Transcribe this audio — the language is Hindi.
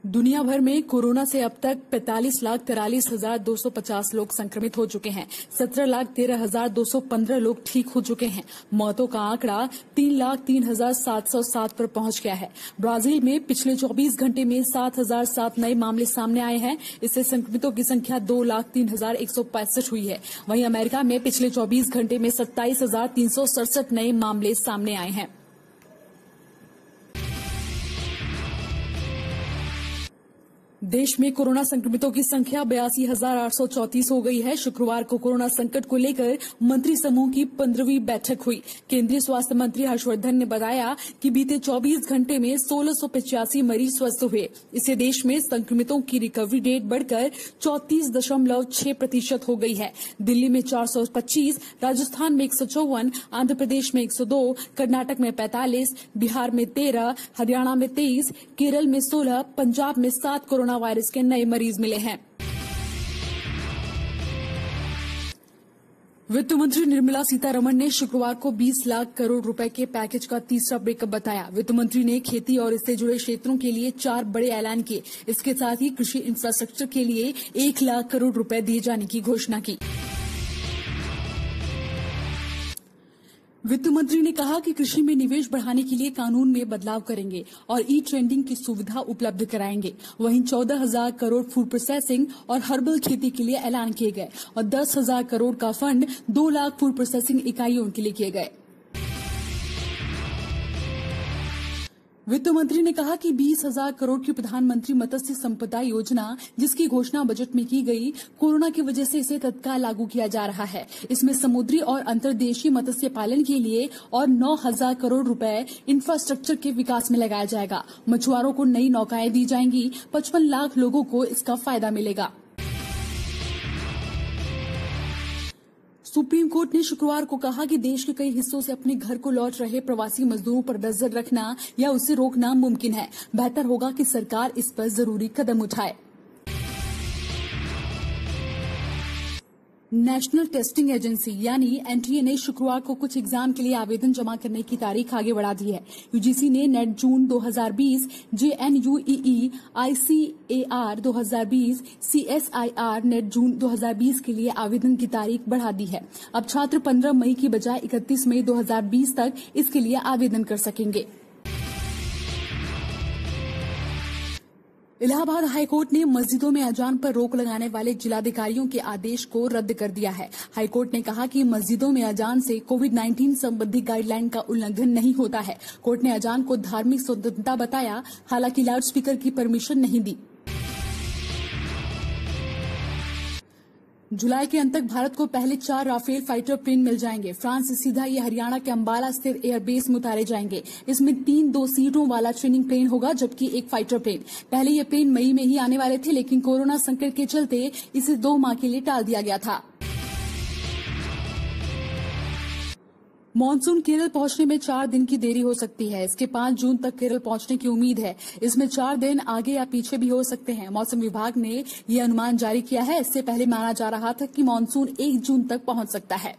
दुनिया भर में कोरोना से अब तक 45,43,250 लोग संक्रमित हो चुके हैं। 17,13,215 लोग ठीक हो चुके हैं। मौतों का आंकड़ा 3,03,707 पर पहुंच गया है। ब्राजील में पिछले 24 घंटे में 7,007 नए मामले सामने आए हैं। इससे संक्रमितों की संख्या 2,03,165 हुई है। वहीं अमेरिका में पिछले 24 घंटे में 27,367 नए मामले सामने आए हैं। देश में कोरोना संक्रमितों की संख्या 82,834 हो गई है। शुक्रवार को कोरोना संकट को लेकर मंत्री समूह की 15वीं बैठक हुई। केंद्रीय स्वास्थ्य मंत्री हर्षवर्धन ने बताया कि बीते 24 घंटे में 1685 मरीज स्वस्थ हुए। इससे देश में संक्रमितों की रिकवरी रेट बढ़कर 34.6% हो गई है। दिल्ली में 425, राजस्थान में 154, आंध्र प्रदेश में 102, कर्नाटक में 45, बिहार में 13, हरियाणा में 23, केरल में 16, पंजाब में 7 कोरोना वायरस के नए मरीज मिले हैं। वित्त मंत्री निर्मला सीतारमण ने शुक्रवार को 20 लाख करोड़ रुपए के पैकेज का तीसरा ब्रेकअप बताया। वित्त मंत्री ने खेती और इससे जुड़े क्षेत्रों के लिए 4 बड़े ऐलान किए। इसके साथ ही कृषि इंफ्रास्ट्रक्चर के लिए 1 लाख करोड़ रुपए दिए जाने की घोषणा की। वित्त मंत्री ने कहा कि कृषि में निवेश बढ़ाने के लिए कानून में बदलाव करेंगे और ई ट्रेडिंग की सुविधा उपलब्ध कराएंगे। वहीं 14,000 करोड़ फूड प्रोसेसिंग और हर्बल खेती के लिए ऐलान किए गए और 10,000 करोड़ का फंड 2 लाख फूड प्रोसेसिंग इकाइयों के लिए किए गए। वित्त मंत्री ने कहा कि 20,000 करोड़ की प्रधानमंत्री मत्स्य संपदा योजना, जिसकी घोषणा बजट में की गई, कोरोना की वजह से इसे तत्काल लागू किया जा रहा है। इसमें समुद्री और अंतर्देशीय मत्स्य पालन के लिए और 9,000 करोड़ रुपए इंफ्रास्ट्रक्चर के विकास में लगाया जाएगा। मछुआरों को नई नौकाएं दी जाएंगी। 55 लाख लोगों को इसका फायदा मिलेगा। सुप्रीम कोर्ट ने शुक्रवार को कहा कि देश के कई हिस्सों से अपने घर को लौट रहे प्रवासी मजदूरों पर नजर रखना या उसे रोकना मुमकिन है। बेहतर होगा कि सरकार इस पर जरूरी कदम उठाए। नेशनल टेस्टिंग एजेंसी यानी एनटीए ने शुक्रवार को कुछ एग्जाम के लिए आवेदन जमा करने की तारीख आगे बढ़ा दी है। यूजीसी ने नेट जून 2020, जेएनयूईई, आईसीएआर 2020, सीएसआईआर नेट जून 2020 के लिए आवेदन की तारीख बढ़ा दी है। अब छात्र 15 मई की बजाय 31 मई 2020 तक इसके लिए आवेदन कर सकेंगे। इलाहाबाद हाईकोर्ट ने मस्जिदों में अजान पर रोक लगाने वाले जिलाधिकारियों के आदेश को रद्द कर दिया है। हाईकोर्ट ने कहा कि मस्जिदों में अजान से कोविड-19 संबंधी गाइडलाइन का उल्लंघन नहीं होता है। कोर्ट ने अजान को धार्मिक स्वतंत्रता बताया, हालांकि लाउडस्पीकर की परमिशन नहीं दी। जुलाई के अंत तक भारत को पहले 4 राफेल फाइटर प्लेन मिल जाएंगे। फ्रांस से सीधा ये हरियाणा के अंबाला स्थित एयरबेस में उतारे जाएंगे। इसमें 3 2 सीटों वाला ट्रेनिंग प्लेन होगा, जबकि एक फाइटर प्लेन। पहले ये प्लेन मई में ही आने वाले थे, लेकिन कोरोना संकट के चलते इसे 2 माह के लिए टाल दिया गया था। मॉनसून केरल पहुंचने में 4 दिन की देरी हो सकती है। इसके 5 जून तक केरल पहुंचने की उम्मीद है। इसमें 4 दिन आगे या पीछे भी हो सकते हैं। मौसम विभाग ने यह अनुमान जारी किया है। इससे पहले माना जा रहा था कि मॉनसून 1 जून तक पहुंच सकता है।